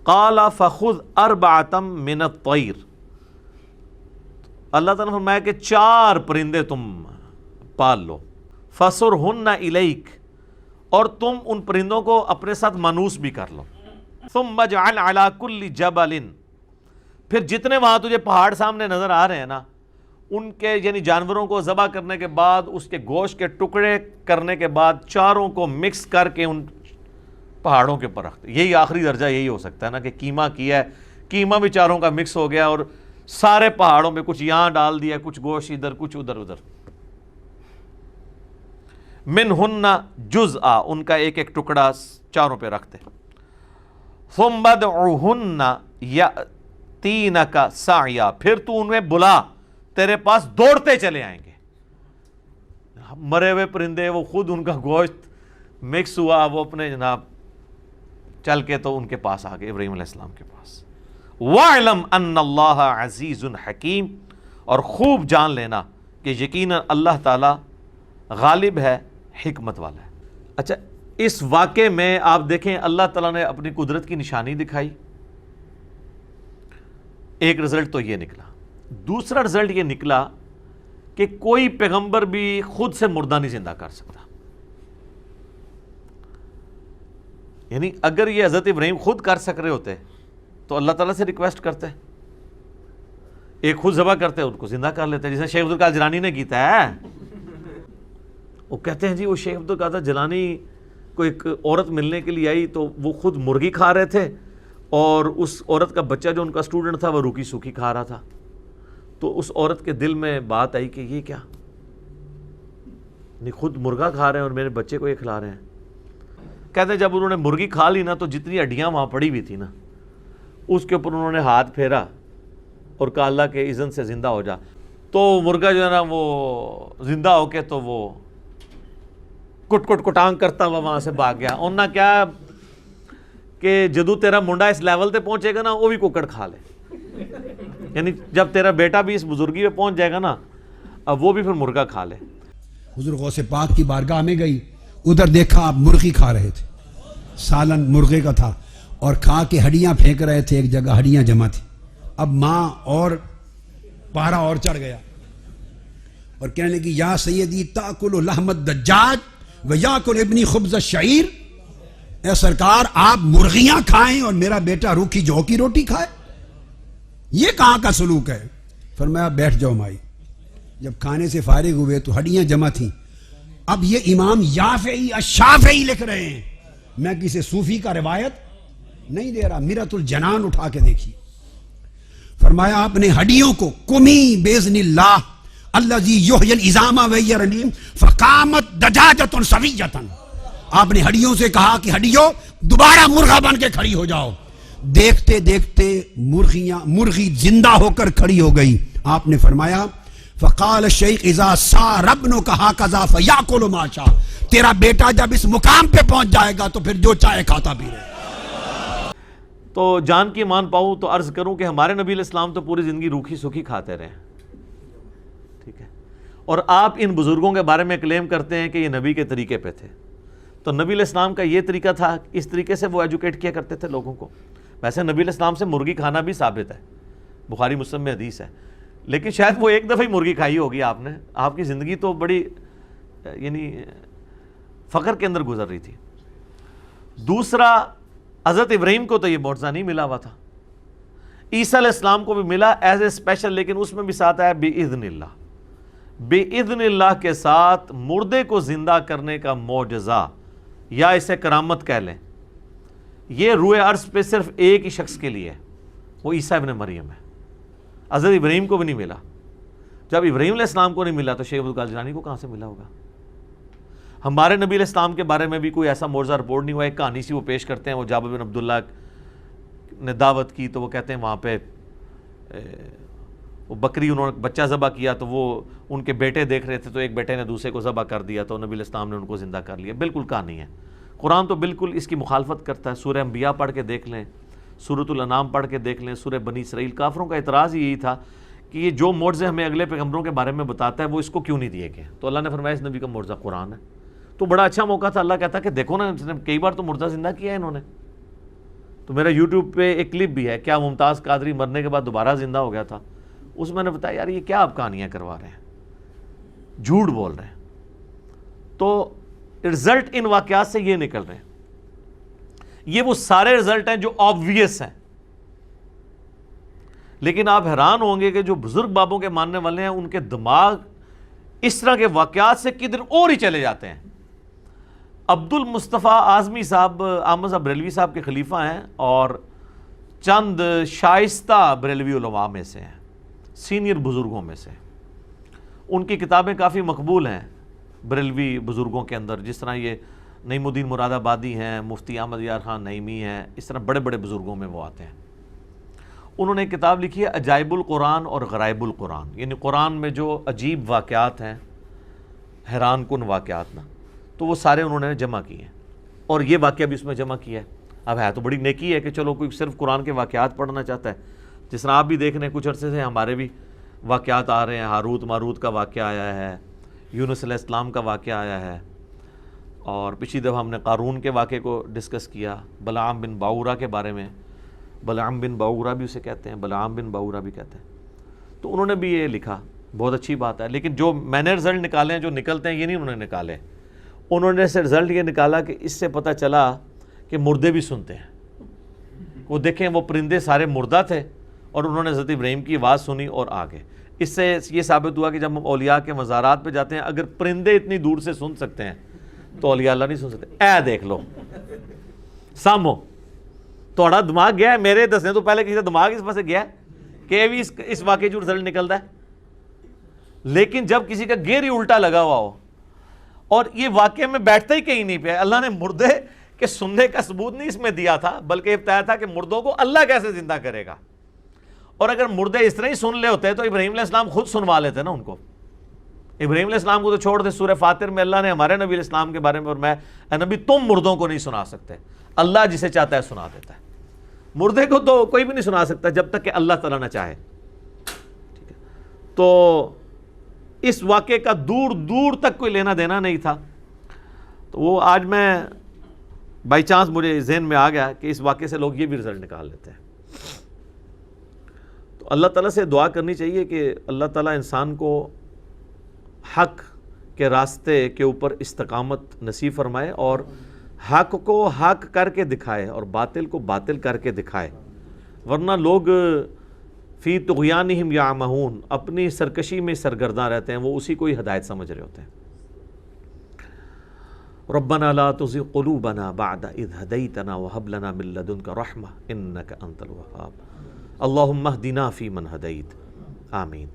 قال فخذ اربعۃ من الطیر، اللہ تعالیٰ نے فرمایا کہ 4 پرندے تم پال لو، فصرہن الیک، اور تم ان پرندوں کو اپنے ساتھ مانوس بھی کر لو، ثم اجعل علی کل جبل، پھر جتنے وہاں تجھے پہاڑ سامنے نظر آ رہے ہیں نا، ان کے یعنی جانوروں کو ذبح کرنے کے بعد اس کے گوشت کے ٹکڑے کرنے کے بعد چاروں کو مکس کر کے ان پہاڑوں کے اوپر رکھتے، یہی آخری درجہ یہی ہو سکتا ہے نا کہ قیمہ کیا ہے، قیمہ بھی چاروں کا مکس ہو گیا اور سارے پہاڑوں پہ کچھ یہاں ڈال دیا، کچھ گوشت ادھر، کچھ ادھر، منہن جزءا، ان کا ایک ایک ٹکڑا چاروں پہ رکھتے، ثم ادعوہن یأتینک سعیا، پھر تو انہیں بلا، تیرے پاس دوڑتے چلے آئیں گے۔ مرے ہوئے پرندے، وہ خود ان کا گوشت مکس ہوا، وہ اپنے جناب چل کے تو ان کے پاس آ گئے، ابراہیم علیہ السلام کے پاس۔ وَاعْلَمْ أَنَّ اللَّهَ عَزِيزٌ حَكِيمٌ، اور خوب جان لینا کہ یقیناً اللہ تعالیٰ غالب ہے، حکمت والا ہے۔ اچھا، اس واقعے میں آپ دیکھیں اللہ تعالیٰ نے اپنی قدرت کی نشانی دکھائی، ایک رزلٹ تو یہ نکلا۔ دوسرا رزلٹ یہ نکلا کہ کوئی پیغمبر بھی خود سے مردہ نہیں زندہ کر سکتا، یعنی اگر یہ حضرت ابراہیم خود کر سک رہے ہوتے تو اللہ تعالیٰ سے ریکویسٹ کرتے، ایک خود ذبح کرتے، ان کو زندہ کر لیتے، جیسے شیخ عبد القادر جیلانی نے کیتا ہے۔ وہ کہتے ہیں جی وہ شیخ عبد القادر جیلانی کو ایک عورت ملنے کے لیے آئی تو وہ خود مرغی کھا رہے تھے، اور اس عورت کا بچہ جو ان کا اسٹوڈنٹ تھا وہ روکی سوکھی کھا رہا تھا، تو اس عورت کے دل میں بات آئی کہ یہ کیا، نہیں خود مرغا کھا رہے ہیں اور میرے بچے کو یہ کھلا رہے ہیں۔ کہتے ہیں جب انہوں نے مرغی کھا لی نا تو جتنی ہڈیاں وہاں پڑی ہوئی تھی نا، اس کے اوپر انہوں نے ہاتھ پھیرا اور کہا اللہ کے اذن سے زندہ ہو جا، تو مرغا جو ہے نا وہ زندہ ہو کے تو وہ کٹ کٹ کٹانگ کرتا ہوا وہاں سے بھاگ گیا۔ اور نہ کیا کہ جدو تیرا منڈا اس لیول تے پہنچے گا نا وہ بھی کوکڑ کھا لے، یعنی جب تیرا بیٹا بھی اس بزرگی پہ پہنچ جائے گا نا اب وہ بھی پھر مرغا کھا لے۔ حضور غوث پاک کی بارگاہ میں گئی، ادھر دیکھا آپ مرغی کھا رہے تھے، سالن مرغے کا تھا، اور کھا کے ہڈیاں پھینک رہے تھے، ایک جگہ ہڈیاں جمع تھی۔ اب ماں اور پارا اور چڑھ گیا اور کہنے لگی یا سیدی تاکل لحم الدجاج و یاکل ابنی خبز الشعیر، اے سرکار آپ مرغیاں کھائیں اور میرا بیٹا روکھی جو کی روٹی کھائے، یہ کہاں کا سلوک ہے؟ فرمایا بیٹھ جاؤ مائی۔ جب کھانے سے فارغ ہوئے تو ہڈیاں جمع تھیں۔ اب یہ امام یافعی الشافعی لکھ رہے ہیں، میں کسی صوفی کا روایت نہیں دے رہا، میرۃ الجنان اٹھا کے دیکھیے۔ فرمایا آپ نے ہڈیوں کو کمی باذن اللہ الذی یحیی العظام وہی رمیم فقامت دجاجۃ سویۃ، آپ نے ہڈیوں سے کہا کہ ہڈیوں دوبارہ مرغا بن کے کھڑی ہو جاؤ۔ دیکھتے دیکھتے مرغی زندہ ہو کر کھڑی ہو گئی۔ آپ نے فرمایا فقال الشیخ اذا سار ابنک ھکذا فیاکل ما شاء، تیرا بیٹا جب اس مقام پہ پہنچ جائے گا تو پھر جو چاہے کھاتا بھی رہے۔ تو جان کی ایمان پاؤں تو عرض کروں کہ ہمارے نبی علیہ السلام تو پوری زندگی روکھی سوکھی کھاتے رہے، ٹھیک ہے، اور آپ ان بزرگوں کے بارے میں کلیم کرتے ہیں کہ یہ نبی کے طریقے پہ تھے، تو نبی علیہ السلام کا یہ طریقہ تھا، اس طریقے سے وہ ایجوکیٹ کیا کرتے تھے لوگوں کو۔ ویسے نبی علیہ السلام سے مرغی کھانا بھی ثابت ہے، بخاری مسلم میں حدیث ہے، لیکن شاید وہ ایک دفعہ ہی مرغی کھائی ہوگی آپ نے، آپ کی زندگی تو بڑی یعنی فقر کے اندر گزر رہی تھی۔ دوسرا، حضرت ابراہیم کو تو یہ معجزہ نہیں ملا ہوا تھا، عیسیٰ علیہ السلام کو بھی ملا ایز اے اسپیشل، لیکن اس میں بھی ساتھ آیا بِإِذْنِ اللہ، بِإِذْنِ اللہ کے ساتھ مردے کو زندہ کرنے کا معجزہ، یا اسے کرامت کہہ لیں، یہ روئے عرض پہ صرف ایک ہی شخص کے لیے ہے، وہ عیسیٰ ابن مریم ہے۔ حضرت ابراہیم کو بھی نہیں ملا، جب ابراہیم علیہ السلام کو نہیں ملا تو شیخ عبد القادر جیلانی کو کہاں سے ملا ہوگا؟ ہمارے نبی علیہ السلام کے بارے میں بھی کوئی ایسا معجزہ رپورٹ نہیں ہوا۔ ایک کہانی سی وہ پیش کرتے ہیں، وہ جابر بن عبداللہ نے دعوت کی تو وہ کہتے ہیں وہاں پہ وہ بکری انہوں نے بچہ ذبح کیا تو وہ ان کے بیٹے دیکھ رہے تھے تو ایک بیٹے نے دوسرے کو ذبح کر دیا تو نبی علیہ السلام نے ان کو زندہ کر لیا۔ بالکل کہانی ہے، قرآن تو بالکل اس کی مخالفت کرتا ہے۔ سورہ انبیاء پڑھ کے دیکھ لیں، سورۃ الانعام پڑھ کے دیکھ لیں، سورہ بنی اسرائیل۔ کافروں کا اعتراض یہی تھا کہ یہ جو معجزے ہمیں اگلے پیغمبروں کے بارے میں بتاتا ہے وہ اس کو کیوں نہیں دیے گئے، تو اللہ نے فرمایا اس نبی کا معجزہ قرآن ہے۔ تو بڑا اچھا موقع تھا، اللہ کہتا کہ دیکھو نا کئی بار تو مردہ زندہ کیا ہے انہوں نے، تو تو میرا یوٹیوب پہ ایک کلپ بھی ہے، کیا ممتاز قادری مرنے کے بعد دوبارہ زندہ ہو گیا تھا، اس میں نے بتایا یار یہ کیا آپ کہانیاں کروا رہے ہیں، جھوٹ بول رہے ہیں. تو رزلٹ ان واقعات سے یہ نکل رہے ہیں. یہ وہ سارے رزلٹ ہیں جو آبویس ہیں، لیکن آپ حیران ہوں گے کہ جو بزرگ بابوں کے ماننے والے ہیں ان کے دماغ اس طرح کے واقعات سے کدھر اور ہی چلے جاتے ہیں. عبد المصطفیٰ اعظمی صاحب احمد صاحب بریلوی صاحب کے خلیفہ ہیں اور چند شائستہ بریلوی علماء میں سے ہیں، سینئر بزرگوں میں سے. ان کی کتابیں کافی مقبول ہیں بریلوی بزرگوں کے اندر، جس طرح یہ نعیم الدین مراد آبادی ہیں، مفتی احمد یار خان نعیمی ہیں، اس طرح بڑے بڑے بزرگوں میں وہ آتے ہیں. انہوں نے ایک کتاب لکھی ہے عجائب القرآن اور غرائب القرآن، یعنی قرآن میں جو عجیب واقعات ہیں، حیران کن واقعات نا، تو وہ سارے انہوں نے جمع کیے ہیں اور یہ واقعہ بھی اس میں جمع کیا ہے. اب ہے تو بڑی نیکی ہے کہ چلو کوئی صرف قرآن کے واقعات پڑھنا چاہتا ہے، جس طرح آپ بھی دیکھ رہے ہیں کچھ عرصے سے ہمارے بھی واقعات آ رہے ہیں. ہاروت ماروت کا واقعہ آیا ہے، یونس علیہ السلام کا واقعہ آیا ہے، اور پچھلی دفعہ ہم نے قارون کے واقعے کو ڈسکس کیا، بلعام بن باورا کے بارے میں. بلعام بن باورا بھی اسے کہتے ہیں، بلعام بن باورا بھی کہتے ہیں. تو انہوں نے بھی یہ لکھا، بہت اچھی بات ہے. لیکن جو میں نے رزلٹ نکالے ہیں، جو نکلتے ہیں، یہ نہیں انہوں نے نکالے. انہوں نے سے رزلٹ یہ نکالا کہ اس سے پتہ چلا کہ مردے بھی سنتے ہیں. وہ دیکھیں وہ پرندے سارے مردہ تھے اور انہوں نے حضرت ابراہیم کی آواز سنی اور آگے. اس سے یہ ثابت ہوا کہ جب ہم اولیاء کے مزارات پہ جاتے ہیں، اگر پرندے اتنی دور سے سن سکتے ہیں تو اولیاء اللہ نہیں سن سکتے. اے دیکھ لو سامو تھوڑا دماغ گیا ہے، میرے دسنے تو پہلے کسی کا دماغ اس پاس سے گیا ہے کہ بھی اس واقعے جو رزلٹ نکلتا ہے. لیکن جب کسی کا گیر ہی الٹا لگا ہوا ہو اور یہ واقعے میں بیٹھتا ہی کہیں نہیں پہ، اللہ نے مردے کے سننے کا ثبوت نہیں اس میں دیا تھا، بلکہ بتایا تھا کہ مردوں کو اللہ کیسے زندہ کرے گا. اور اگر مردے اس طرح ہی سن لے ہوتے تو ابراہیم علیہ السلام خود سنوا لیتے نا ان کو. ابراہیم علیہ السلام کو تو چھوڑ دے، سورہ فاطر میں اللہ نے ہمارے نبی علیہ السلام کے بارے میں فرمایا اے نبی تم مردوں کو نہیں سنا سکتے، اللہ جسے چاہتا ہے سنا دیتا ہے. مردے کو تو کوئی بھی نہیں سنا سکتا جب تک کہ اللہ تعالیٰ نہ چاہے. ٹھیک ہے، تو اس واقعے کا دور دور تک کوئی لینا دینا نہیں تھا. تو وہ آج میں بائی چانس مجھے ذہن میں آ گیا کہ اس واقعے سے لوگ یہ بھی رزلٹ نکال لیتے ہیں. تو اللہ تعالیٰ سے دعا کرنی چاہیے کہ اللہ تعالیٰ انسان کو حق کے راستے کے اوپر استقامت نصیب فرمائے اور حق کو حق کر کے دکھائے اور باطل کو باطل کر کے دکھائے. ورنہ لوگ فی طغیانہم یعمہون، اپنی سرکشی میں سرگرداں رہتے ہیں، وہ اسی کو ہی ہدایت سمجھ رہے ہوتے ہیں. ربنا لا تزغ قلوبنا بعد اذ ہدیتنا وہب لنا من لدنک رحمہ انک انت الوہاب. اللہم اہدنا فیمن ہدیت. آمین.